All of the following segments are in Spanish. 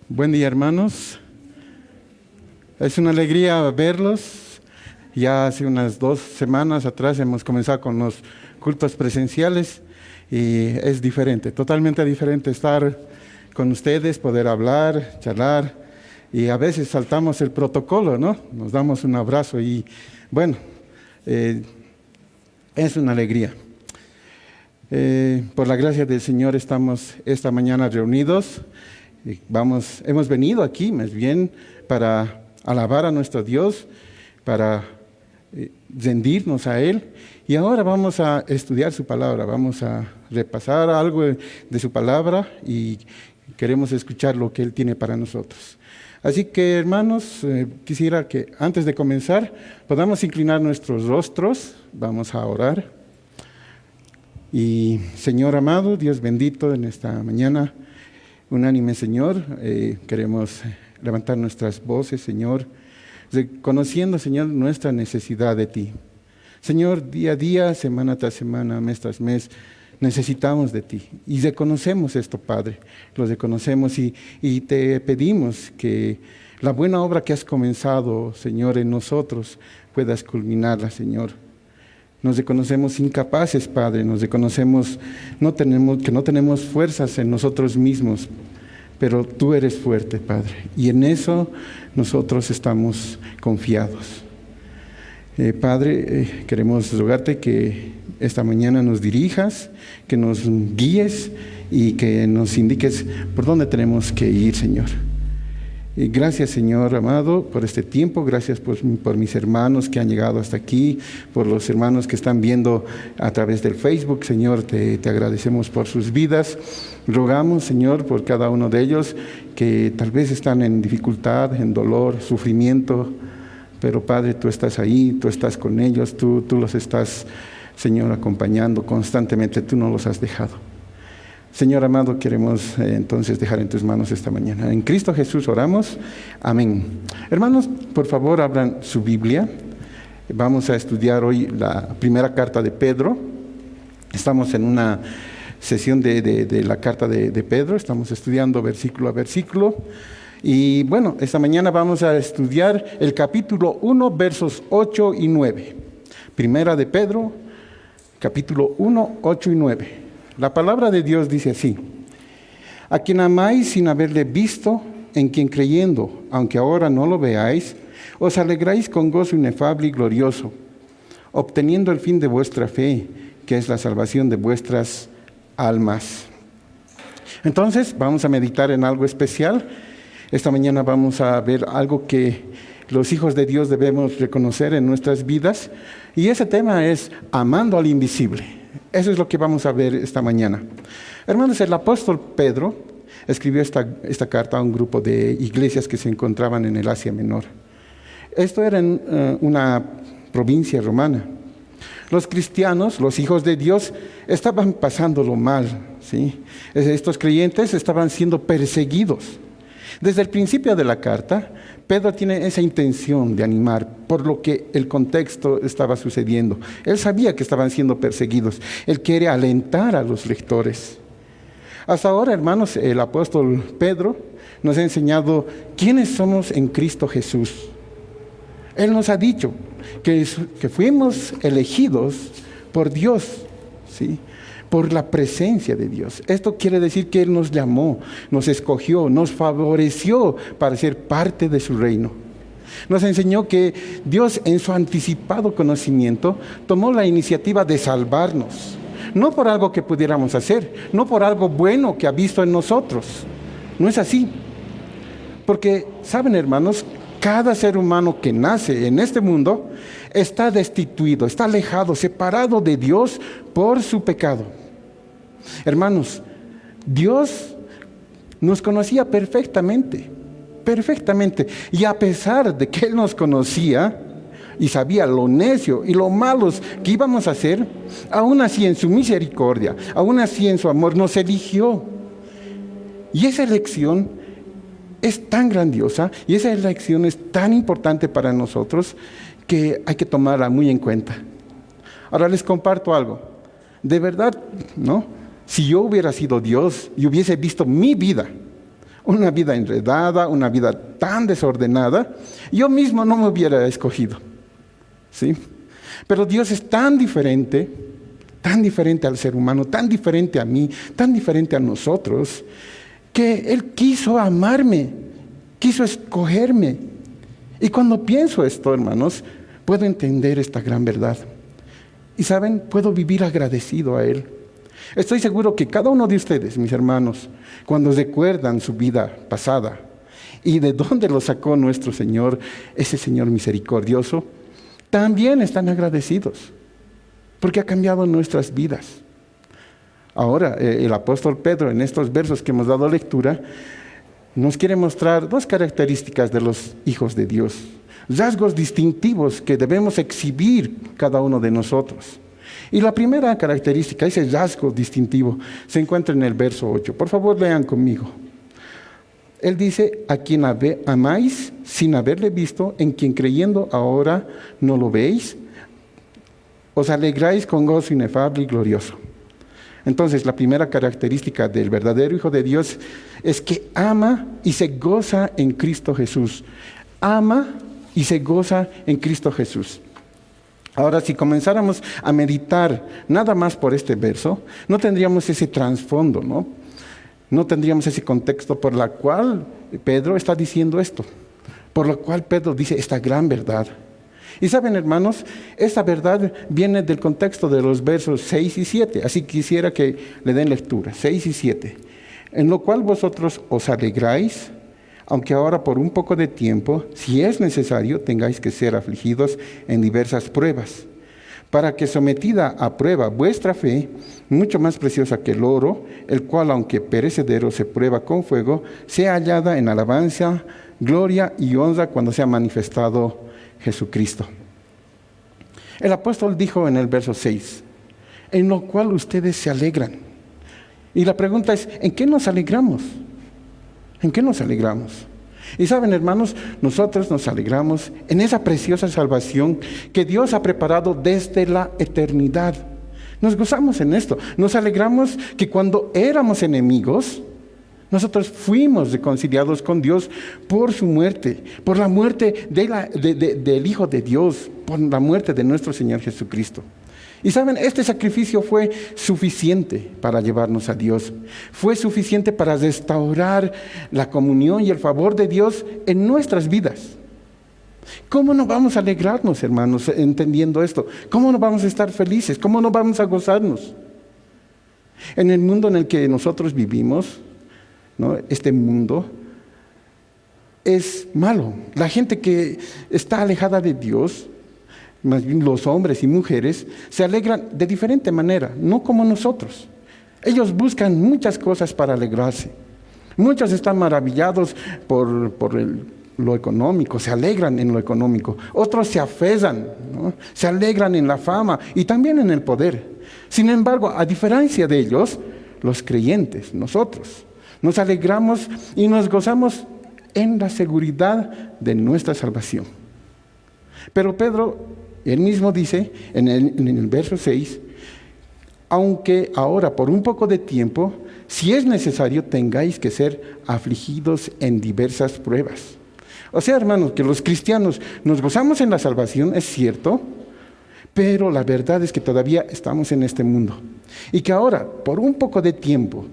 Buen día, hermanos. Es una alegría verlos. Ya hace unas 2 semanas atrás hemos comenzado con los cultos presenciales y es diferente, totalmente diferente estar con ustedes, poder hablar, charlar, y a veces saltamos el protocolo, ¿no? Nos damos un abrazo y bueno, es una alegría. Por la gracia del Señor estamos esta mañana reunidos. Hemos venido aquí más bien para alabar a nuestro Dios, para rendirnos a Él, y ahora vamos a estudiar su palabra, vamos a repasar algo de su palabra y queremos escuchar lo que Él tiene para nosotros. Así que, hermanos, quisiera que antes de comenzar podamos inclinar nuestros rostros, vamos a orar. Y Señor amado, Dios bendito, en esta mañana unánime, Señor, queremos levantar nuestras voces, Señor, reconociendo, Señor, nuestra necesidad de Ti. Señor, día a día, semana tras semana, mes tras mes, necesitamos de Ti. Y reconocemos esto, Padre, lo reconocemos y te pedimos que la buena obra que has comenzado, Señor, en nosotros, puedas culminarla, Señor. Nos reconocemos incapaces, Padre, nos reconocemos que no tenemos fuerzas en nosotros mismos, pero Tú eres fuerte, Padre, y en eso nosotros estamos confiados. Padre, queremos rogarte que esta mañana nos dirijas, que nos guíes y que nos indiques por dónde tenemos que ir, Señor. Y gracias, Señor amado, por este tiempo. Gracias por mis hermanos que han llegado hasta aquí, por los hermanos que están viendo a través del Facebook. Señor, te agradecemos por sus vidas. Rogamos, Señor, por cada uno de ellos que tal vez están en dificultad, en dolor, sufrimiento. Pero, Padre, Tú estás ahí, Tú estás con ellos, Tú los estás, Señor, acompañando constantemente. Tú no los has dejado. Señor amado, queremos entonces dejar en Tus manos esta mañana. En Cristo Jesús oramos. Amén. Hermanos, por favor, abran su Biblia. Vamos a estudiar hoy la primera carta de Pedro. Estamos en una sesión de la carta de Pedro. Estamos estudiando versículo a versículo. Y bueno, esta mañana vamos a estudiar el capítulo 1, versos 8 y 9. Primera de Pedro, capítulo 1, 8 y 9. La palabra de Dios dice así: a quien amáis sin haberle visto, en quien creyendo, aunque ahora no lo veáis, os alegráis con gozo inefable y glorioso, obteniendo el fin de vuestra fe, que es la salvación de vuestras almas. Entonces, vamos a meditar en algo especial. Esta mañana vamos a ver algo que los hijos de Dios debemos reconocer en nuestras vidas, y ese tema es amando al invisible. Eso es lo que vamos a ver esta mañana. Hermanos, el apóstol Pedro escribió esta carta a un grupo de iglesias que se encontraban en el Asia Menor. Esto era en una provincia romana. Los cristianos, los hijos de Dios, estaban pasándolo mal, ¿sí? Estos creyentes estaban siendo perseguidos. Desde el principio de la carta, Pedro tiene esa intención de animar por lo que el contexto estaba sucediendo. Él sabía que estaban siendo perseguidos. Él quiere alentar a los lectores. Hasta ahora, hermanos, el apóstol Pedro nos ha enseñado quiénes somos en Cristo Jesús. Él nos ha dicho que fuimos elegidos por Dios, ¿sí? Por la presencia de Dios. Esto quiere decir que Él nos llamó, nos escogió, nos favoreció para ser parte de su reino. Nos enseñó que Dios, en su anticipado conocimiento, tomó la iniciativa de salvarnos. No por algo que pudiéramos hacer, no por algo bueno que ha visto en nosotros. No es así. Porque, ¿saben, hermanos? Cada ser humano que nace en este mundo está destituido, está alejado, separado de Dios por su pecado. Hermanos, Dios nos conocía perfectamente, y a pesar de que Él nos conocía y sabía lo necio y lo malos que íbamos a hacer, aún así en su misericordia, aún así en su amor, nos eligió. Y esa elección es tan grandiosa y esa elección es tan importante para nosotros que hay que tomarla muy en cuenta. Ahora les comparto algo. De verdad, ¿no? Si yo hubiera sido Dios y hubiese visto mi vida, una vida enredada, una vida tan desordenada, yo mismo no me hubiera escogido. ¿Sí? Pero Dios es tan diferente al ser humano, tan diferente a mí, tan diferente a nosotros, que Él quiso amarme, quiso escogerme. Y cuando pienso esto, hermanos, puedo entender esta gran verdad. Y saben, puedo vivir agradecido a Él. Estoy seguro que cada uno de ustedes, mis hermanos, cuando recuerdan su vida pasada y de dónde lo sacó nuestro Señor, ese Señor misericordioso, también están agradecidos, porque ha cambiado nuestras vidas. Ahora, el apóstol Pedro, en estos versos que hemos dado lectura, nos quiere mostrar dos características de los hijos de Dios, rasgos distintivos que debemos exhibir cada uno de nosotros. Y la primera característica, ese rasgo distintivo, se encuentra en el verso 8. Por favor, lean conmigo. Él dice: a quien amáis sin haberle visto, en quien creyendo ahora no lo veis, os alegráis con gozo inefable y glorioso. Entonces, la primera característica del verdadero Hijo de Dios es que ama y se goza en Cristo Jesús. Ama y se goza en Cristo Jesús. Ahora, si comenzáramos a meditar nada más por este verso, no tendríamos ese trasfondo, ¿no? No tendríamos ese contexto por la cual Pedro está diciendo esto, por lo cual Pedro dice esta gran verdad. Y saben, hermanos, esta verdad viene del contexto de los versos 6 y 7, así quisiera que le den lectura, 6 y 7. En lo cual vosotros os alegráis, aunque ahora por un poco de tiempo, si es necesario, tengáis que ser afligidos en diversas pruebas, para que sometida a prueba vuestra fe, mucho más preciosa que el oro, el cual aunque perecedero se prueba con fuego, sea hallada en alabanza, gloria y honra cuando sea manifestado Jesucristo. El apóstol dijo en el verso 6, en lo cual ustedes se alegran. Y la pregunta es, ¿en qué nos alegramos? ¿En qué nos alegramos? Y saben, hermanos, nosotros nos alegramos en esa preciosa salvación que Dios ha preparado desde la eternidad. Nos gozamos en esto. Nos alegramos que cuando éramos enemigos, nosotros fuimos reconciliados con Dios por su muerte, por la muerte del Hijo de Dios, por la muerte de nuestro Señor Jesucristo. Y saben, este sacrificio fue suficiente para llevarnos a Dios. Fue suficiente para restaurar la comunión y el favor de Dios en nuestras vidas. ¿Cómo no vamos a alegrarnos, hermanos, entendiendo esto? ¿Cómo no vamos a estar felices? ¿Cómo no vamos a gozarnos? En el mundo en el que nosotros vivimos, ¿no? Este mundo es malo. La gente que está alejada de Dios, más bien los hombres y mujeres, se alegran de diferente manera, no como nosotros. Ellos buscan muchas cosas para alegrarse. Muchos están maravillados por lo económico, se alegran en lo económico. Otros se aferran, ¿no? Se alegran en la fama y también en el poder. Sin embargo, a diferencia de ellos, los creyentes, nosotros, nos alegramos y nos gozamos en la seguridad de nuestra salvación. Pero Pedro, él mismo dice en el verso 6, aunque ahora por un poco de tiempo, si es necesario, tengáis que ser afligidos en diversas pruebas. O sea, hermanos, que los cristianos nos gozamos en la salvación, es cierto, pero la verdad es que todavía estamos en este mundo. Y que ahora, por un poco de tiempo,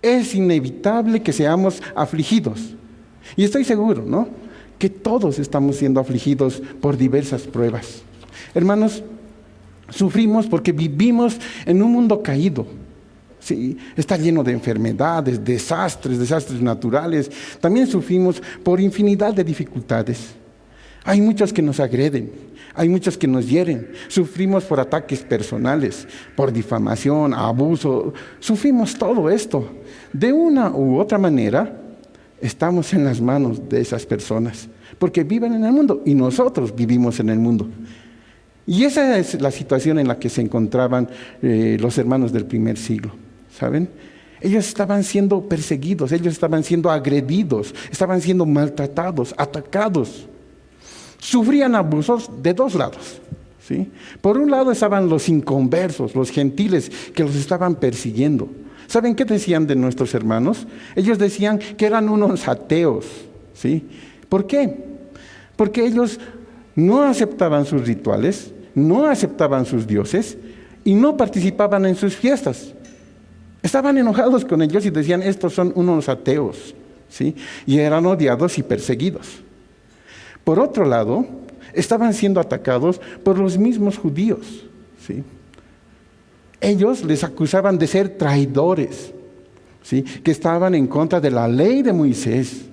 es inevitable que seamos afligidos. Y estoy seguro, ¿no?, que todos estamos siendo afligidos por diversas pruebas. Hermanos, sufrimos porque vivimos en un mundo caído. Sí, está lleno de enfermedades, desastres naturales. También sufrimos por infinidad de dificultades. Hay muchos que nos agreden, hay muchos que nos hieren. Sufrimos por ataques personales, por difamación, abuso. Sufrimos todo esto. De una u otra manera, estamos en las manos de esas personas, porque viven en el mundo y nosotros vivimos en el mundo. Y esa es la situación en la que se encontraban los hermanos del primer siglo, ¿saben? Ellos estaban siendo perseguidos, ellos estaban siendo agredidos, estaban siendo maltratados, atacados. Sufrían abusos de dos lados, ¿sí? Por un lado estaban los inconversos, los gentiles que los estaban persiguiendo. ¿Saben qué decían de nuestros hermanos? Ellos decían que eran unos ateos, ¿sí? ¿Por qué? Porque ellos no aceptaban sus rituales, no aceptaban sus dioses y no participaban en sus fiestas. Estaban enojados con ellos y decían, estos son unos ateos, ¿sí? Y eran odiados y perseguidos. Por otro lado, estaban siendo atacados por los mismos judíos, ¿sí? Ellos les acusaban de ser traidores, ¿sí? Que estaban en contra de la ley de Moisés,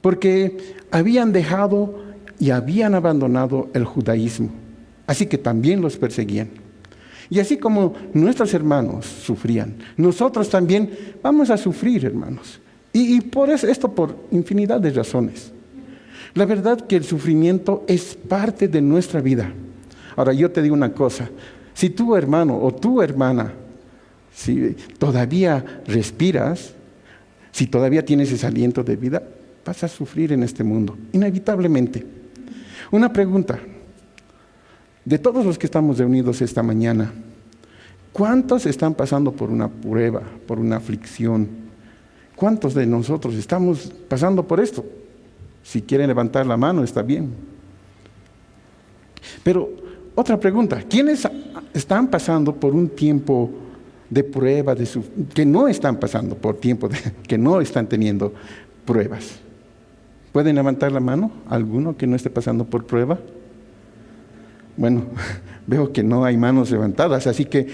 porque habían dejado y habían abandonado el judaísmo. Así que también los perseguían. Y así como nuestros hermanos sufrían, nosotros también vamos a sufrir, hermanos. Y por eso, esto por infinidad de razones. La verdad que el sufrimiento es parte de nuestra vida. Ahora, yo te digo una cosa. Si tu hermano o tu hermana, si todavía respiras, si todavía tienes ese aliento de vida, vas a sufrir en este mundo, inevitablemente. Una pregunta. De todos los que estamos reunidos esta mañana, ¿cuántos están pasando por una prueba, por una aflicción? ¿Cuántos de nosotros estamos pasando por esto? Si quieren levantar la mano, está bien. Pero otra pregunta, ¿quiénes están pasando por un tiempo de prueba, que no están pasando por tiempo, que no están teniendo pruebas? ¿Pueden levantar la mano? ¿Alguno que no esté pasando por prueba? Bueno, veo que no hay manos levantadas, así que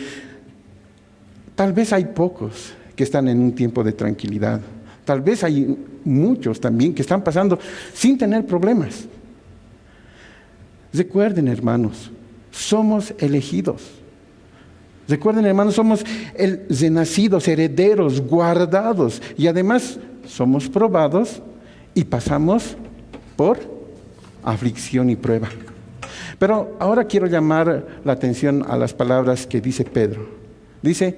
tal vez hay pocos que están en un tiempo de tranquilidad. Tal vez hay muchos también que están pasando sin tener problemas. Recuerden, hermanos, somos elegidos. Recuerden, hermanos, somos renacidos, herederos, guardados. Y además somos probados y pasamos por aflicción y prueba. Pero ahora quiero llamar la atención a las palabras que dice Pedro. Dice,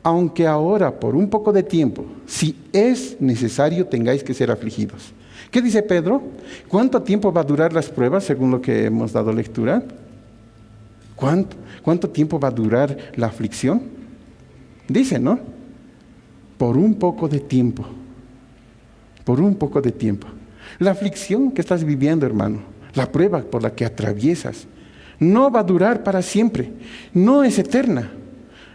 aunque ahora por un poco de tiempo, si es necesario, tengáis que ser afligidos. ¿Qué dice Pedro? ¿Cuánto tiempo va a durar las pruebas según lo que hemos dado lectura? ¿Cuánto tiempo va a durar la aflicción? Dice, ¿no? Por un poco de tiempo. Por un poco de tiempo. La aflicción que estás viviendo, hermano, la prueba por la que atraviesas, no va a durar para siempre, no es eterna.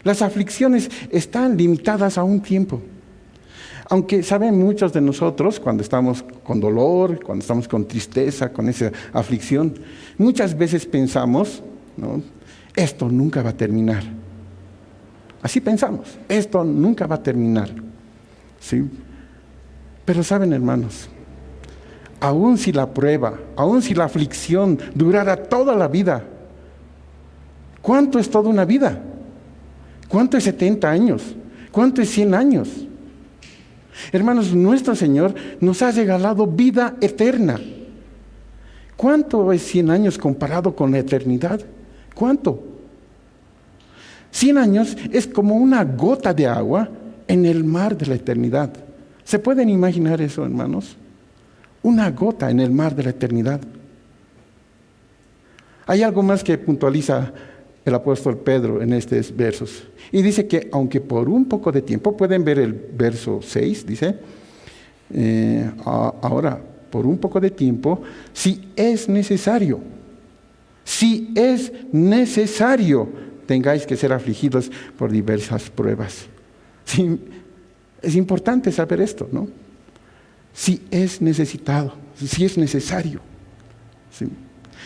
Las aflicciones están limitadas a un tiempo. Aunque saben muchos de nosotros, cuando estamos con dolor, cuando estamos con tristeza, con esa aflicción, muchas veces pensamos, ¿no? Esto nunca va a terminar. Así pensamos, esto nunca va a terminar. ¿Sí? Pero saben, hermanos, aun si la prueba, aun si la aflicción durara toda la vida, ¿cuánto es toda una vida? ¿Cuánto es 70 años? ¿Cuánto es 100 años? Hermanos, nuestro Señor nos ha regalado vida eterna. ¿Cuánto es 100 años comparado con la eternidad? ¿Cuánto? 100 años es como una gota de agua en el mar de la eternidad. ¿Se pueden imaginar eso, hermanos? Una gota en el mar de la eternidad. Hay algo más que puntualiza el apóstol Pedro en estos versos. Y dice que aunque por un poco de tiempo, pueden ver el verso 6, dice, ahora, por un poco de tiempo, si es necesario, tengáis que ser afligidos por diversas pruebas. Sí, es importante saber esto, ¿no? Si es necesitado, si es necesario. ¿Sí?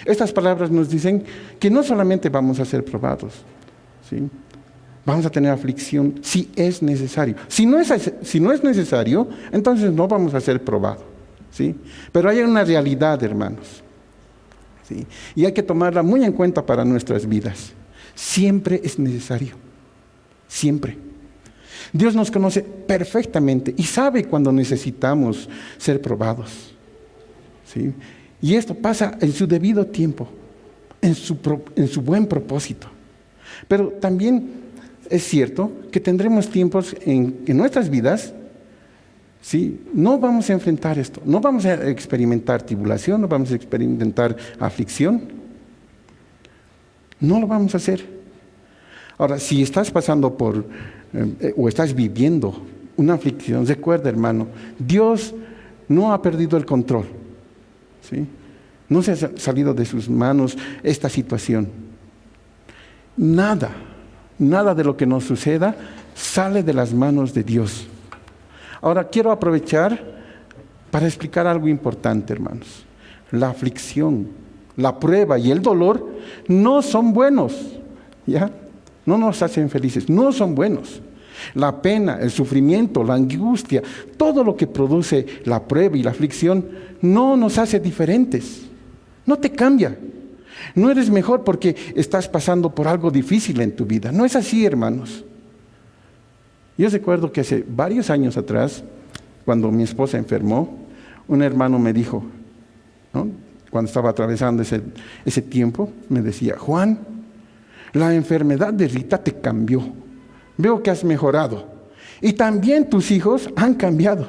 Estas palabras nos dicen que no solamente vamos a ser probados, ¿sí? Vamos a tener aflicción si es necesario. Si no es necesario, entonces no vamos a ser probados, ¿sí? Pero hay una realidad, hermanos, ¿sí? Y hay que tomarla muy en cuenta para nuestras vidas. Siempre es necesario, siempre. Dios nos conoce perfectamente y sabe cuando necesitamos ser probados, ¿sí? Y esto pasa en su debido tiempo, en su buen propósito. Pero también es cierto que tendremos tiempos en nuestras vidas, ¿sí? No vamos a enfrentar esto, no vamos a experimentar tribulación, no vamos a experimentar aflicción. No lo vamos a hacer. Ahora, si estás pasando o estás viviendo una aflicción, recuerda, hermano, Dios no ha perdido el control, ¿sí? No se ha salido de sus manos esta situación. Nada de lo que nos suceda sale de las manos de Dios. Ahora, quiero aprovechar para explicar algo importante, hermanos. La aflicción, la prueba y el dolor no son buenos, ¿ya? No nos hacen felices, no son buenos. La pena, el sufrimiento, la angustia, todo lo que produce la prueba y la aflicción no nos hace diferentes. No te cambia. No eres mejor porque estás pasando por algo difícil en tu vida. No es así, hermanos. Yo recuerdo que hace varios años atrás, cuando mi esposa enfermó, un hermano me dijo, ¿no?, cuando estaba atravesando ese tiempo, me decía: Juan, la enfermedad de Rita te cambió. Veo que has mejorado. Y también tus hijos han cambiado.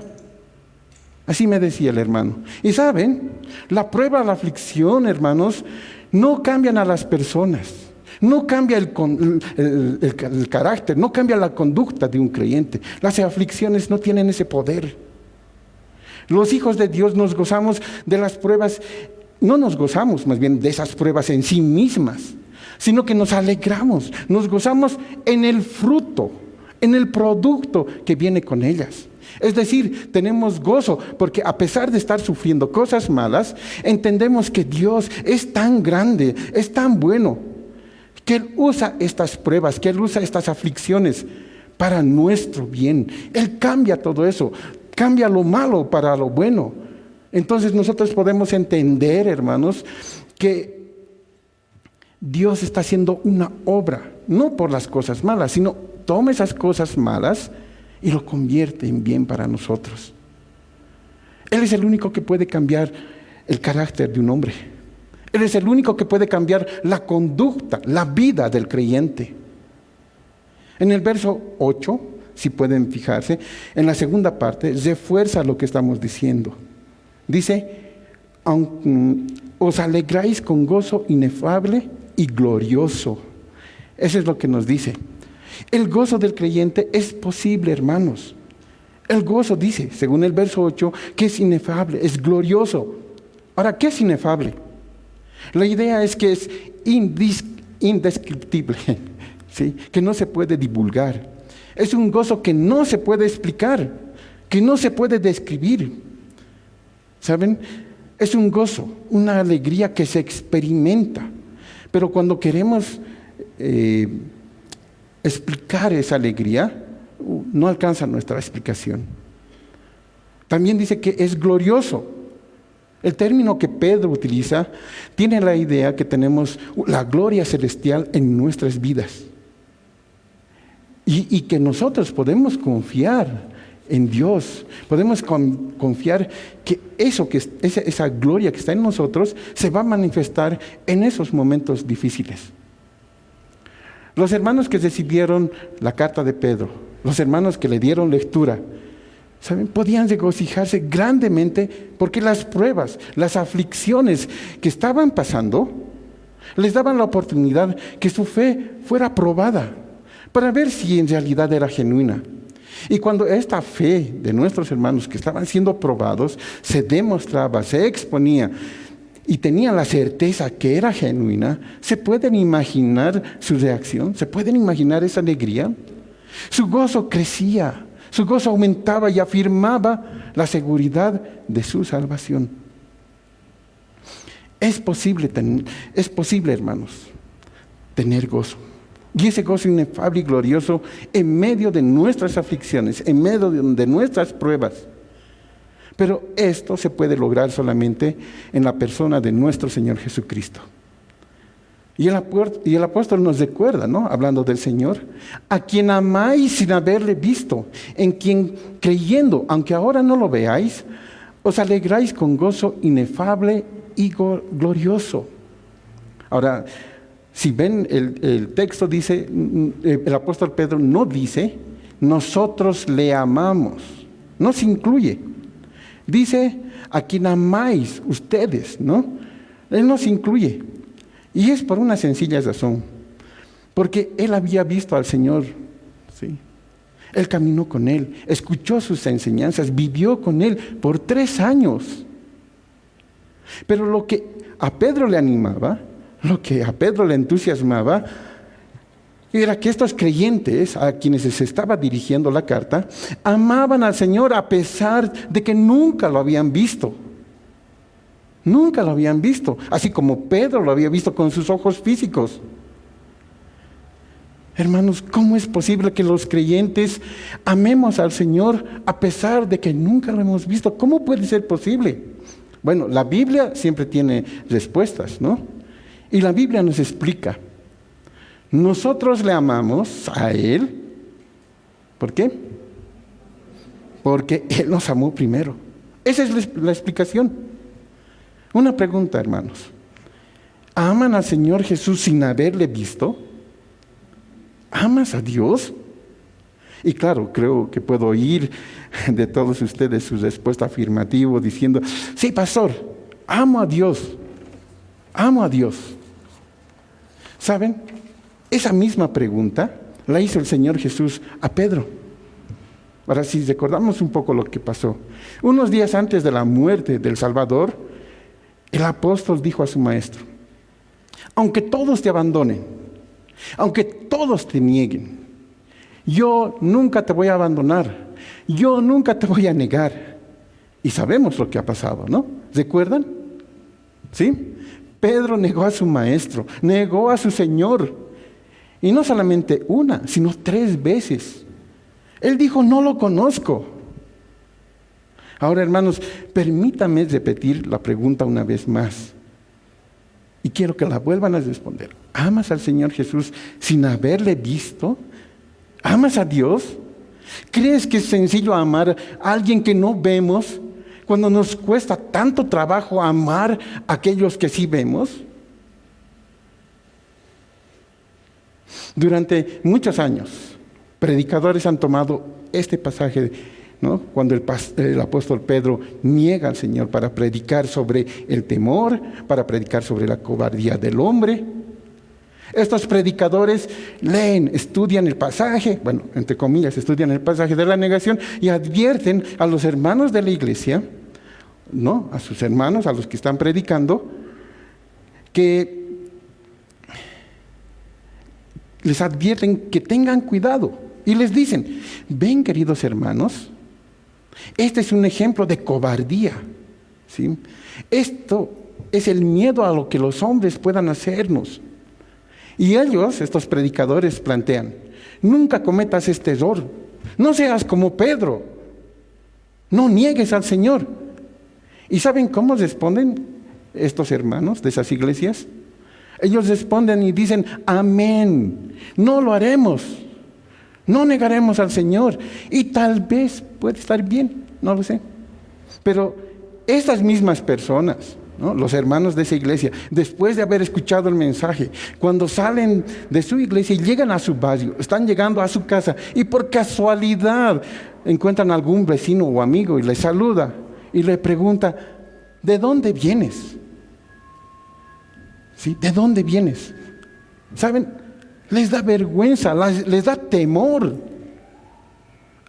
Así me decía el hermano. Y saben, la prueba, la aflicción, hermanos, no cambian a las personas. No cambia el carácter, no cambia la conducta de un creyente. Las aflicciones no tienen ese poder. Los hijos de Dios nos gozamos de las pruebas, no nos gozamos más bien de esas pruebas en sí mismas, sino que nos alegramos, nos gozamos en el fruto, en el producto que viene con ellas. Es decir, tenemos gozo porque a pesar de estar sufriendo cosas malas, entendemos que Dios es tan grande, es tan bueno, que Él usa estas pruebas, que Él usa estas aflicciones para nuestro bien. Él cambia todo eso, cambia lo malo para lo bueno. Entonces nosotros podemos entender, hermanos, que Dios está haciendo una obra, no por las cosas malas, sino toma esas cosas malas y lo convierte en bien para nosotros. Él es el único que puede cambiar el carácter de un hombre. Él es el único que puede cambiar la conducta, la vida del creyente. En el verso 8, si pueden fijarse, en la segunda parte, refuerza lo que estamos diciendo. Dice: os alegráis con gozo inefable y glorioso. Eso es lo que nos dice. El gozo del creyente es posible, hermanos. El gozo dice, según el verso 8, que es inefable, es glorioso. Ahora, ¿qué es inefable? La idea es que es indescriptible, ¿sí?, que no se puede divulgar. Es un gozo que no se puede explicar, que no se puede describir. ¿Saben? Es un gozo, una alegría que se experimenta. Pero cuando queremos explicar esa alegría, no alcanza nuestra explicación. También dice que es glorioso. El término que Pedro utiliza tiene la idea que tenemos la gloria celestial en nuestras vidas. Y que nosotros podemos confiar en Dios, podemos confiar que esa gloria que está en nosotros se va a manifestar en esos momentos difíciles. Los hermanos que recibieron la carta de Pedro, los hermanos que le dieron lectura, ¿saben?, podían regocijarse grandemente porque las pruebas, las aflicciones que estaban pasando les daban la oportunidad que su fe fuera probada para ver si en realidad era genuina. Y cuando esta fe de nuestros hermanos que estaban siendo probados se demostraba, se exponía y tenían la certeza que era genuina, ¿se pueden imaginar su reacción? ¿Se pueden imaginar esa alegría? Su gozo crecía, su gozo aumentaba y afirmaba la seguridad de su salvación. Es posible, hermanos, tener gozo. Y ese gozo inefable y glorioso en medio de nuestras aflicciones, en medio de nuestras pruebas. Pero esto se puede lograr solamente en la persona de nuestro Señor Jesucristo. Y el apóstol nos recuerda, ¿no?, hablando del Señor: a quien amáis sin haberle visto, en quien creyendo, aunque ahora no lo veáis, os alegráis con gozo inefable y glorioso. Ahora, si ven el texto, dice, el apóstol Pedro no dice, nosotros le amamos, no se incluye. Dice, a quien amáis ustedes, ¿no? Él no se incluye. Y es por una sencilla razón. Porque él había visto al Señor, ¿sí? Él caminó con Él, escuchó sus enseñanzas, vivió con Él por 3 años. Pero lo que a Pedro le animaba, lo que a Pedro le entusiasmaba, era que estos creyentes a quienes se estaba dirigiendo la carta, amaban al Señor a pesar de que nunca lo habían visto. Nunca lo habían visto, así como Pedro lo había visto con sus ojos físicos. Hermanos, ¿cómo es posible que los creyentes amemos al Señor a pesar de que nunca lo hemos visto? ¿Cómo puede ser posible? Bueno, la Biblia siempre tiene respuestas, ¿no? Y la Biblia nos explica. Nosotros le amamos a Él. ¿Por qué? Porque Él nos amó primero. Esa es la explicación. Una pregunta, hermanos. ¿Aman al Señor Jesús sin haberle visto? ¿Amas a Dios? Y claro, creo que puedo oír de todos ustedes su respuesta afirmativa diciendo, sí, pastor, amo a Dios. Amo a Dios. ¿Saben? Esa misma pregunta la hizo el Señor Jesús a Pedro. Ahora, si recordamos un poco lo que pasó. Unos días antes de la muerte del Salvador, el apóstol dijo a su maestro, aunque todos te abandonen, aunque todos te nieguen, yo nunca te voy a abandonar, yo nunca te voy a negar. Y sabemos lo que ha pasado, ¿no? ¿Recuerdan? ¿Sí? Pedro negó a su maestro, negó a su Señor. Y no solamente una, sino 3 veces. Él dijo, no lo conozco. Ahora, hermanos, permítanme repetir la pregunta una vez más. Y quiero que la vuelvan a responder. ¿Amas al Señor Jesús sin haberle visto? ¿Amas a Dios? ¿Crees que es sencillo amar a alguien que no vemos cuando nos cuesta tanto trabajo amar a aquellos que sí vemos? Durante muchos años, predicadores han tomado este pasaje, ¿no? Cuando el apóstol Pedro niega al Señor para predicar sobre el temor, para predicar sobre la cobardía del hombre. Estos predicadores leen, estudian el pasaje, bueno, entre comillas, estudian el pasaje de la negación y advierten a los hermanos de la iglesia, ¿no? A sus hermanos, a los que están predicando, que les advierten que tengan cuidado y les dicen, ven, queridos hermanos, este es un ejemplo de cobardía, ¿sí? Esto es el miedo a lo que los hombres puedan hacernos. Y ellos, estos predicadores, plantean, nunca cometas este error, no seas como Pedro, no niegues al Señor. ¿Y saben cómo responden estos hermanos de esas iglesias? Ellos responden y dicen, amén, no lo haremos, no negaremos al Señor. Y tal vez puede estar bien, no lo sé. Pero estas mismas personas, ¿no? Los hermanos de esa iglesia, después de haber escuchado el mensaje, cuando salen de su iglesia y llegan a su barrio, están llegando a su casa y por casualidad encuentran a algún vecino o amigo y le saluda y le pregunta, ¿de dónde vienes? ¿Sí? ¿De dónde vienes? ¿Saben? Les da vergüenza, les da temor.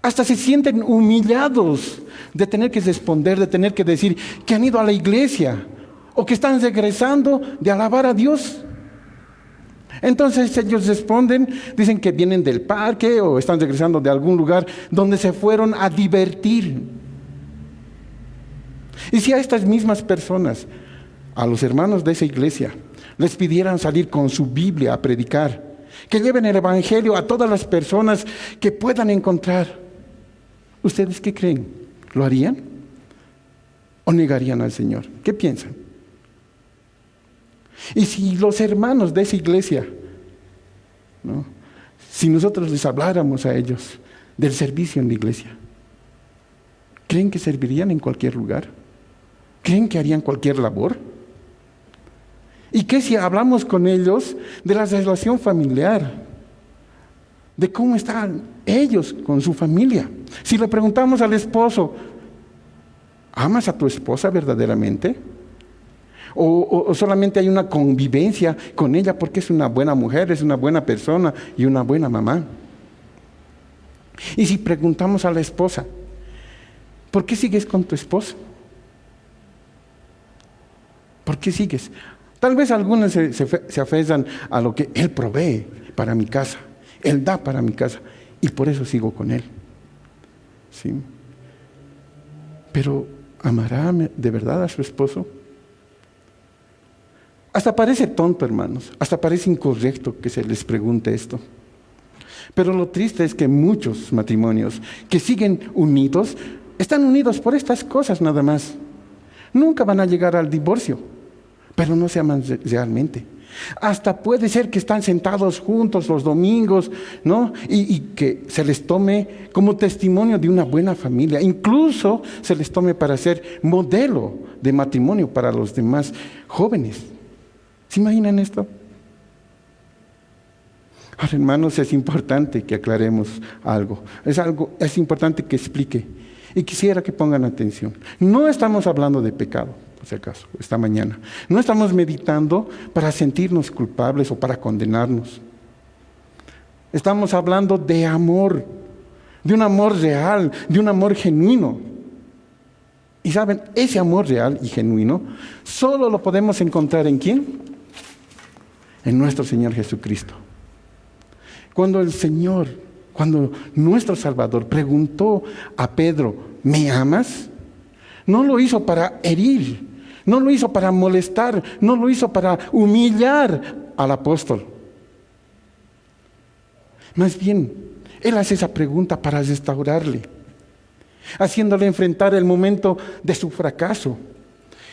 Hasta se sienten humillados de tener que responder, de tener que decir que han ido a la iglesia o que están regresando de alabar a Dios. Entonces ellos responden, dicen que vienen del parque o están regresando de algún lugar donde se fueron a divertir. Y si a estas mismas personas, a los hermanos de esa iglesia, les pidieran salir con su Biblia a predicar, que lleven el evangelio a todas las personas que puedan encontrar, ¿ustedes qué creen? ¿Lo harían? ¿O negarían al Señor? ¿Qué piensan? Y si los hermanos de esa iglesia, ¿no? Si nosotros les habláramos a ellos del servicio en la iglesia, ¿creen que servirían en cualquier lugar? ¿Creen que harían cualquier labor? ¿Y qué si hablamos con ellos de la relación familiar? De cómo están ellos con su familia. Si le preguntamos al esposo, ¿amas a tu esposa verdaderamente? o solamente hay una convivencia con ella porque es una buena mujer, es una buena persona y una buena mamá. Y si preguntamos a la esposa, ¿por qué sigues con tu esposo? ¿Por qué sigues? Tal vez algunos se aferran a lo que él provee para mi casa, él da para mi casa, y por eso sigo con él. ¿Sí? Pero ¿amará de verdad a su esposo? Hasta parece tonto, hermanos, hasta parece incorrecto que se les pregunte esto. Pero lo triste es que muchos matrimonios que siguen unidos, están unidos por estas cosas nada más. Nunca van a llegar al divorcio, pero no se aman realmente. Hasta puede ser que están sentados juntos los domingos, ¿no? Y que se les tome como testimonio de una buena familia. Incluso se les tome para ser modelo de matrimonio para los demás jóvenes. ¿Se imaginan esto? Ahora, hermanos, es importante que aclaremos algo. Es importante que explique. Y quisiera que pongan atención. No estamos hablando de pecado, por si acaso, esta mañana. No estamos meditando para sentirnos culpables o para condenarnos. Estamos hablando de amor, de un amor real, de un amor genuino. Y saben, ese amor real y genuino solo lo podemos encontrar ¿en quién? En nuestro Señor Jesucristo. Cuando nuestro Salvador preguntó a Pedro, ¿me amas? No lo hizo para herir, no lo hizo para molestar, no lo hizo para humillar al apóstol. Más bien, Él hace esa pregunta para restaurarle, haciéndole enfrentar el momento de su fracaso.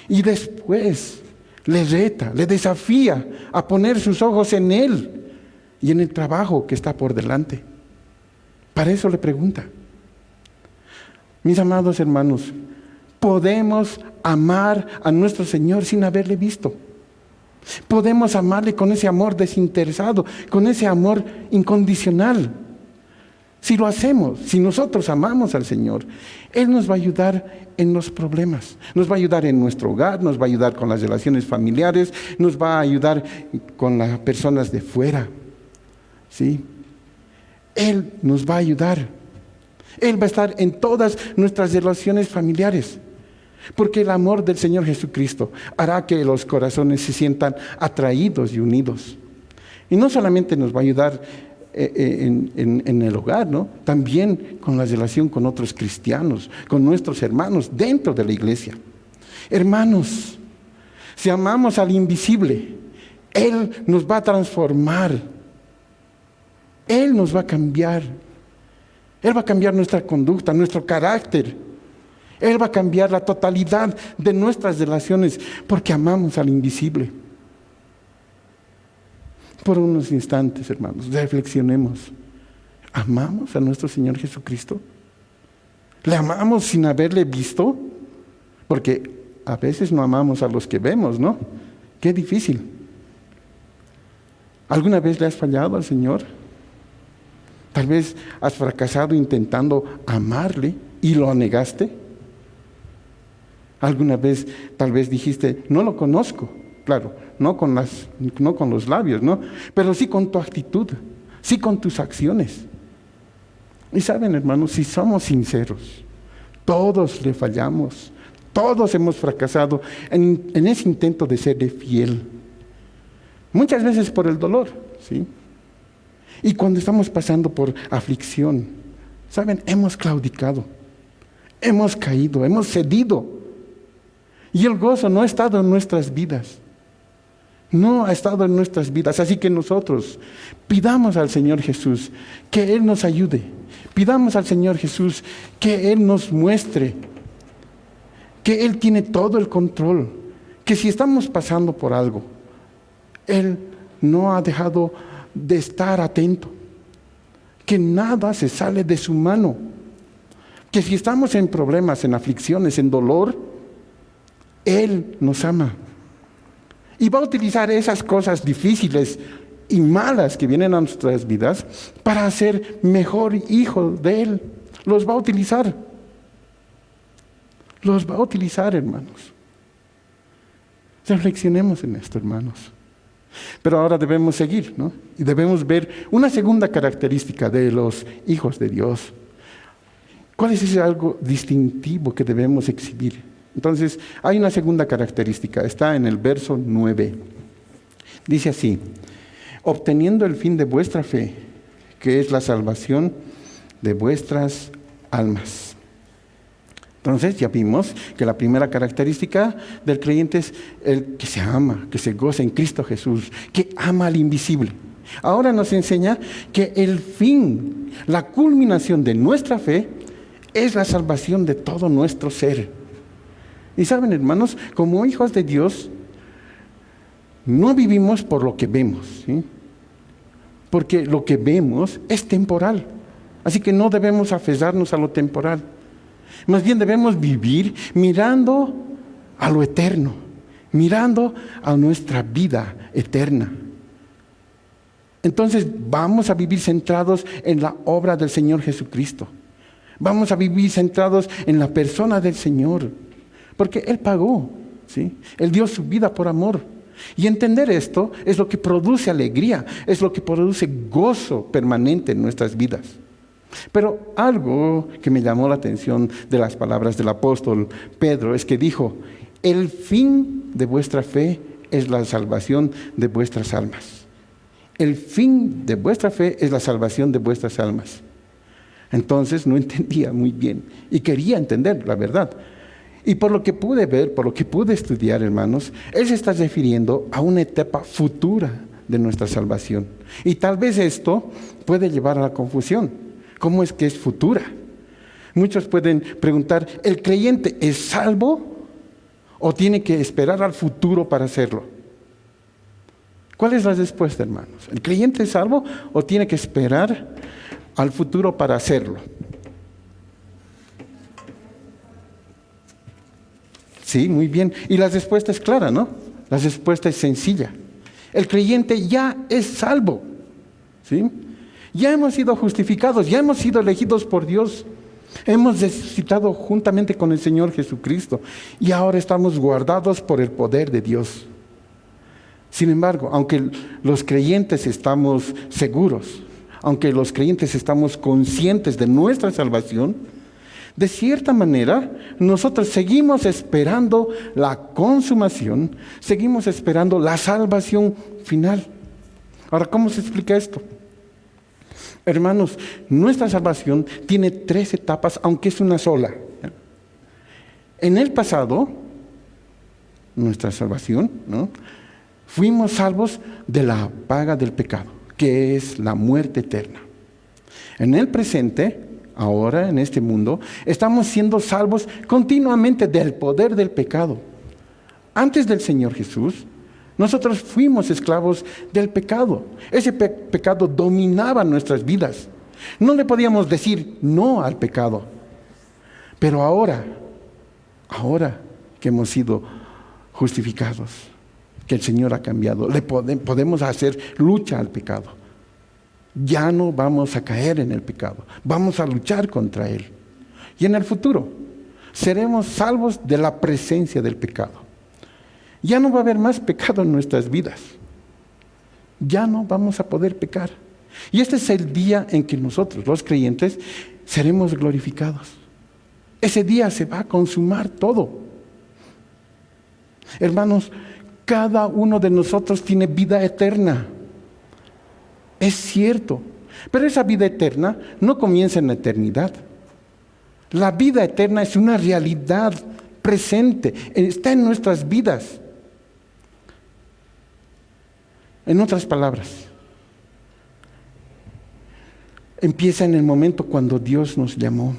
Y después le reta, le desafía a poner sus ojos en Él y en el trabajo que está por delante. Para eso le pregunta. Mis amados hermanos, podemos amar a nuestro Señor sin haberle visto. Podemos amarle con ese amor desinteresado, con ese amor incondicional. Si lo hacemos, si nosotros amamos al Señor, Él nos va a ayudar en los problemas, nos va a ayudar en nuestro hogar, nos va a ayudar con las relaciones familiares, nos va a ayudar con las personas de fuera. ¿Sí? Él nos va a ayudar. Él va a estar en todas nuestras relaciones familiares. Porque el amor del Señor Jesucristo hará que los corazones se sientan atraídos y unidos. Y no solamente nos va a ayudar en el hogar, ¿no? También con la relación con otros cristianos, con nuestros hermanos dentro de la iglesia. Hermanos, si amamos al invisible, Él nos va a transformar. Él nos va a cambiar. Él va a cambiar nuestra conducta, nuestro carácter. Él va a cambiar la totalidad de nuestras relaciones porque amamos al invisible. Por unos instantes, hermanos, reflexionemos. ¿Amamos a nuestro Señor Jesucristo? ¿Le amamos sin haberle visto? Porque a veces no amamos a los que vemos, ¿no? Qué difícil. ¿Alguna vez le has fallado al Señor? Tal vez has fracasado intentando amarle y lo negaste. Alguna vez tal vez dijiste, no lo conozco. Claro, no con los labios, ¿no? Pero sí con tu actitud, sí con tus acciones. Y saben, hermanos, si somos sinceros, todos le fallamos, todos hemos fracasado en ese intento de serle fiel. Muchas veces por el dolor, ¿sí? Y cuando estamos pasando por aflicción, ¿saben? Hemos claudicado, hemos caído, hemos cedido. Y el gozo no ha estado en nuestras vidas. No ha estado en nuestras vidas. Así que nosotros pidamos al Señor Jesús que Él nos ayude. Pidamos al Señor Jesús que Él nos muestre que Él tiene todo el control. Que si estamos pasando por algo, Él no ha dejado de estar atento. Que nada se sale de su mano. Que si estamos en problemas, en aflicciones, en dolor, Él nos ama. Y va a utilizar esas cosas difíciles y malas que vienen a nuestras vidas para ser mejor hijo de Él. Los va a utilizar. Los va a utilizar, hermanos. Reflexionemos en esto, hermanos. Pero ahora debemos seguir, ¿no? Y debemos ver una segunda característica de los hijos de Dios. ¿Cuál es ese algo distintivo que debemos exhibir? Entonces, hay una segunda característica, está en el verso 9. Dice así: obteniendo el fin de vuestra fe, que es la salvación de vuestras almas. Entonces ya vimos que la primera característica del creyente es el que se ama, que se goza en Cristo Jesús, que ama al invisible. Ahora nos enseña que el fin, la culminación de nuestra fe es la salvación de todo nuestro ser. Y saben, hermanos, como hijos de Dios, no vivimos por lo que vemos, ¿sí? Porque lo que vemos es temporal. Así que no debemos aferrarnos a lo temporal. Más bien debemos vivir mirando a lo eterno, mirando a nuestra vida eterna. Entonces vamos a vivir centrados en la obra del Señor Jesucristo. Vamos a vivir centrados en la persona del Señor, porque Él pagó, ¿sí? Él dio su vida por amor. Y entender esto es lo que produce alegría, es lo que produce gozo permanente en nuestras vidas. Pero algo que me llamó la atención de las palabras del apóstol Pedro es que dijo: el fin de vuestra fe es la salvación de vuestras almas. El fin de vuestra fe es la salvación de vuestras almas. Entonces no entendía muy bien y quería entender la verdad. Y por lo que pude ver, por lo que pude estudiar, hermanos, él se está refiriendo a una etapa futura de nuestra salvación. Y tal vez esto puede llevar a la confusión. ¿Cómo es que es futura? Muchos pueden preguntar: ¿el creyente es salvo o tiene que esperar al futuro para hacerlo? ¿Cuál es la respuesta, hermanos? ¿El creyente es salvo o tiene que esperar al futuro para hacerlo? Sí, muy bien. Y la respuesta es clara, ¿no? La respuesta es sencilla. El creyente ya es salvo, ¿sí? Ya hemos sido justificados, ya hemos sido elegidos por Dios. Hemos resucitado juntamente con el Señor Jesucristo y ahora estamos guardados por el poder de Dios. Sin embargo, aunque los creyentes estamos seguros, aunque los creyentes estamos conscientes de nuestra salvación, de cierta manera nosotros seguimos esperando la consumación, seguimos esperando la salvación final. Ahora, ¿cómo se explica esto? Hermanos, nuestra salvación tiene 3 etapas, aunque es una sola. En el pasado, nuestra salvación, ¿no?, fuimos salvos de la paga del pecado, que es la muerte eterna. En el presente, ahora en este mundo, estamos siendo salvos continuamente del poder del pecado. Antes del Señor Jesús, nosotros fuimos esclavos del pecado. Ese pecado dominaba nuestras vidas. No le podíamos decir no al pecado. Pero ahora que hemos sido justificados, que el Señor ha cambiado, podemos hacer lucha al pecado. Ya no vamos a caer en el pecado. Vamos a luchar contra él. Y en el futuro seremos salvos de la presencia del pecado. Ya no va a haber más pecado en nuestras vidas. Ya no vamos a poder pecar. Y este es el día en que nosotros, los creyentes, seremos glorificados. Ese día se va a consumar todo. Hermanos, cada uno de nosotros tiene vida eterna. Es cierto. Pero esa vida eterna no comienza en la eternidad. La vida eterna es una realidad presente. Está en nuestras vidas. En otras palabras, empieza en el momento cuando Dios nos llamó.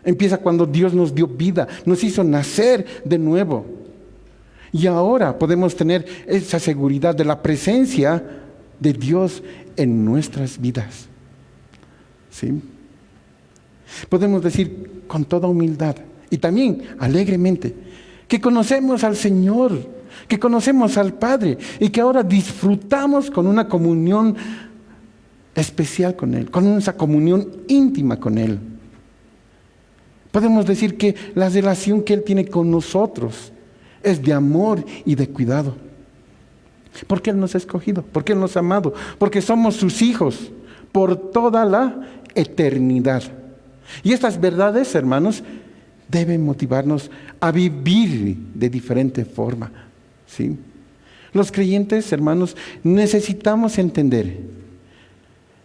Empieza cuando Dios nos dio vida, nos hizo nacer de nuevo. Y ahora podemos tener esa seguridad de la presencia de Dios en nuestras vidas. ¿Sí? Podemos decir con toda humildad y también alegremente que conocemos al Señor, que conocemos al Padre y que ahora disfrutamos con una comunión especial con Él, con esa comunión íntima con Él. Podemos decir que la relación que Él tiene con nosotros es de amor y de cuidado. Porque Él nos ha escogido, porque Él nos ha amado, porque somos sus hijos por toda la eternidad. Y estas verdades, hermanos, deben motivarnos a vivir de diferente forma, ¿sí? Los creyentes, hermanos, necesitamos entender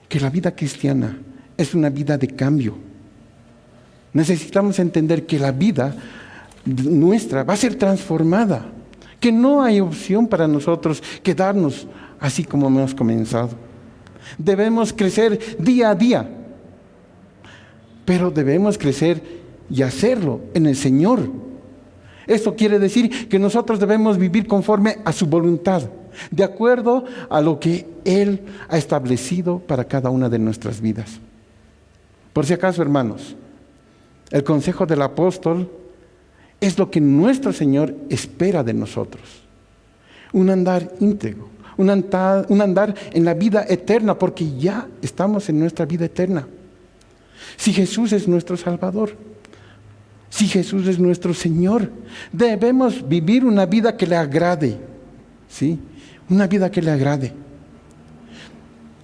que la vida cristiana es una vida de cambio. Necesitamos entender que la vida nuestra va a ser transformada, que no hay opción para nosotros quedarnos así como hemos comenzado. Debemos crecer día a día, pero debemos crecer y hacerlo en el Señor. Esto quiere decir que nosotros debemos vivir conforme a su voluntad, de acuerdo a lo que Él ha establecido para cada una de nuestras vidas. Por si acaso, hermanos, el consejo del apóstol es lo que nuestro Señor espera de nosotros. Un andar íntegro, un andar en la vida eterna, porque ya estamos en nuestra vida eterna. Si Jesús es nuestro Salvador, si Jesús es nuestro Señor, debemos vivir una vida que le agrade, ¿sí? Una vida que le agrade.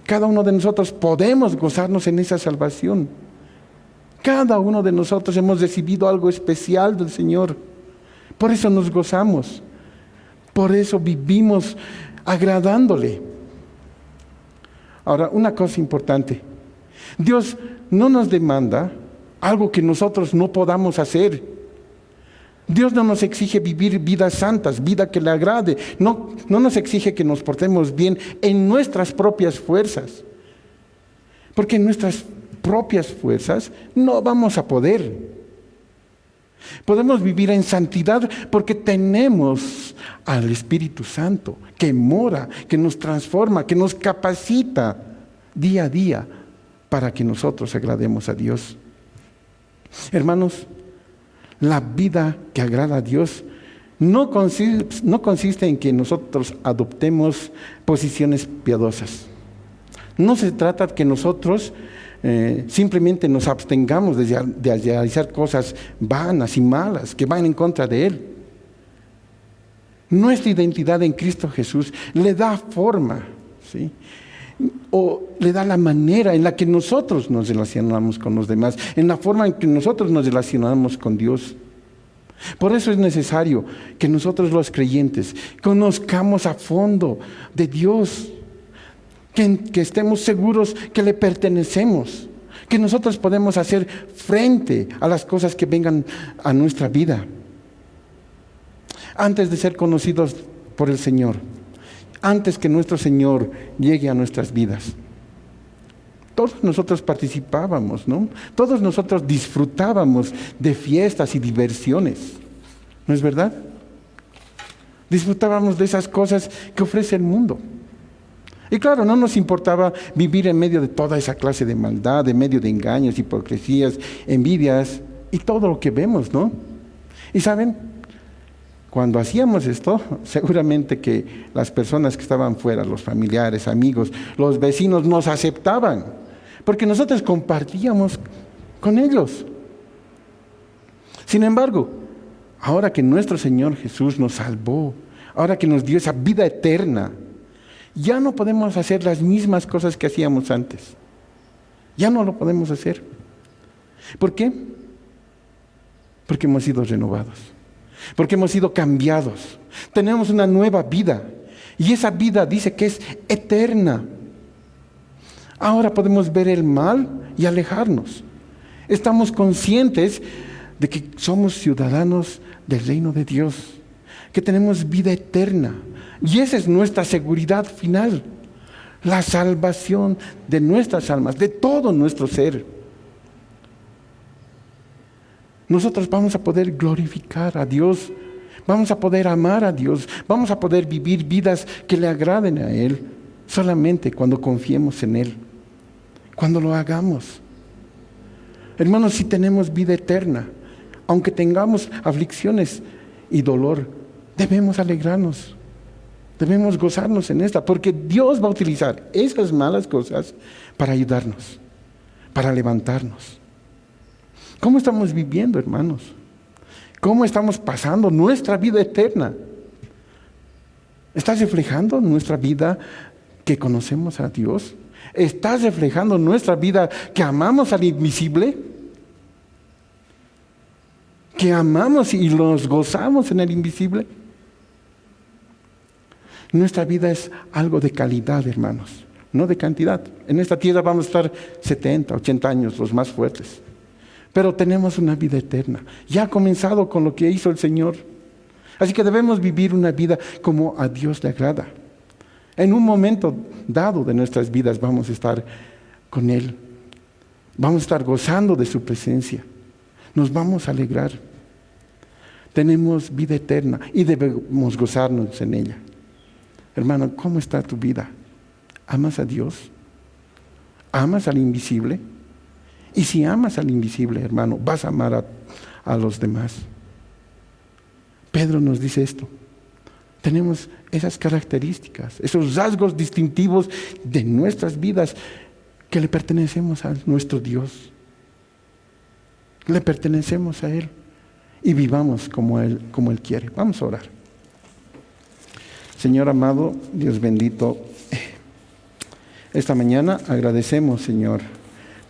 Cada uno de nosotros podemos gozarnos en esa salvación. Cada uno de nosotros hemos recibido algo especial del Señor. Por eso nos gozamos. Por eso vivimos agradándole. Ahora, una cosa importante. Dios no nos demanda algo que nosotros no podamos hacer. Dios no nos exige vivir vidas santas, vida que le agrade. No nos exige que nos portemos bien en nuestras propias fuerzas. Porque en nuestras propias fuerzas no vamos a poder. Podemos vivir en santidad porque tenemos al Espíritu Santo que mora, que nos transforma, que nos capacita día a día para que nosotros agrademos a Dios. Hermanos, la vida que agrada a Dios no consiste en que nosotros adoptemos posiciones piadosas. No se trata de que nosotros simplemente nos abstengamos de realizar cosas vanas y malas que van en contra de Él. Nuestra identidad en Cristo Jesús le da forma, ¿sí? O le da la manera en la que nosotros nos relacionamos con los demás, en la forma en que nosotros nos relacionamos con Dios. Por eso es necesario que nosotros los creyentes conozcamos a fondo de Dios, que estemos seguros que le pertenecemos, que nosotros podemos hacer frente a las cosas que vengan a nuestra vida. Antes de ser conocidos por el Señor, antes que nuestro Señor llegue a nuestras vidas, todos nosotros participábamos, ¿no? Todos nosotros disfrutábamos de fiestas y diversiones, ¿no es verdad? Disfrutábamos de esas cosas que ofrece el mundo. Y claro, no nos importaba vivir en medio de toda esa clase de maldad, en medio de engaños, hipocresías, envidias y todo lo que vemos, ¿no? Y saben, cuando hacíamos esto, seguramente que las personas que estaban fuera, los familiares, amigos, los vecinos nos aceptaban, porque nosotros compartíamos con ellos. Sin embargo, ahora que nuestro Señor Jesús nos salvó, ahora que nos dio esa vida eterna, ya no podemos hacer las mismas cosas que hacíamos antes. Ya no lo podemos hacer. ¿Por qué? Porque hemos sido renovados. Porque hemos sido cambiados. Tenemos una nueva vida. Y esa vida dice que es eterna. Ahora podemos ver el mal y alejarnos. Estamos conscientes de que somos ciudadanos del reino de Dios, que tenemos vida eterna. Y esa es nuestra seguridad final, la salvación de nuestras almas, de todo nuestro ser. Nosotros vamos a poder glorificar a Dios, vamos a poder amar a Dios, vamos a poder vivir vidas que le agraden a Él, solamente cuando confiemos en Él, cuando lo hagamos. Hermanos, si tenemos vida eterna, aunque tengamos aflicciones y dolor, debemos alegrarnos. Debemos gozarnos en esta, porque Dios va a utilizar esas malas cosas para ayudarnos, para levantarnos. ¿Cómo estamos viviendo, hermanos? ¿Cómo estamos pasando nuestra vida eterna? ¿Estás reflejando nuestra vida que conocemos a Dios? ¿Estás reflejando nuestra vida que amamos al invisible? ¿Que amamos y nos gozamos en el invisible? Nuestra vida es algo de calidad, hermanos, no de cantidad. En esta tierra vamos a estar 70, 80 años, los más fuertes. Pero tenemos una vida eterna. Ya ha comenzado con lo que hizo el Señor. Así que debemos vivir una vida como a Dios le agrada. En un momento dado de nuestras vidas vamos a estar con Él. Vamos a estar gozando de su presencia. Nos vamos a alegrar. Tenemos vida eterna y debemos gozarnos en ella. Hermano, ¿cómo está tu vida? ¿Amas a Dios? ¿Amas al invisible? Y si amas al invisible, hermano, vas a amar a los demás. Pedro nos dice esto. Tenemos esas características, esos rasgos distintivos de nuestras vidas que le pertenecemos a nuestro Dios. Le pertenecemos a Él y vivamos como Él quiere. Vamos a orar. Señor amado, Dios bendito, esta mañana agradecemos, Señor.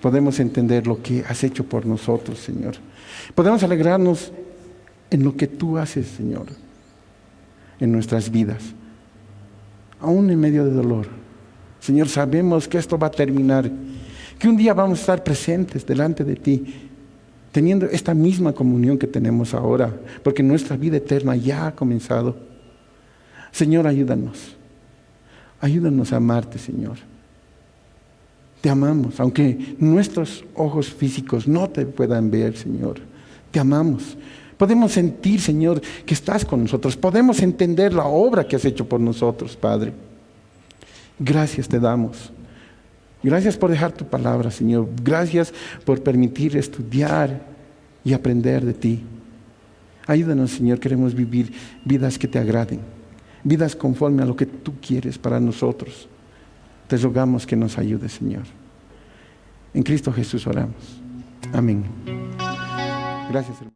Podemos entender lo que has hecho por nosotros, Señor. Podemos alegrarnos en lo que tú haces, Señor, en nuestras vidas, aún en medio de dolor. Señor, sabemos que esto va a terminar, que un día vamos a estar presentes delante de ti, teniendo esta misma comunión que tenemos ahora, porque nuestra vida eterna ya ha comenzado. Señor, ayúdanos a amarte, Señor. Te amamos, aunque nuestros ojos físicos no te puedan ver, Señor. Te amamos. Podemos sentir, Señor, que estás con nosotros. Podemos entender la obra que has hecho por nosotros, Padre. Gracias te damos. Gracias por dejar tu palabra, Señor. Gracias por permitir estudiar y aprender de ti. Ayúdanos, Señor. Queremos vivir vidas que te agraden. Vidas conforme a lo que tú quieres para nosotros. Te rogamos que nos ayudes, Señor. En Cristo Jesús oramos. Amén. Gracias, hermano.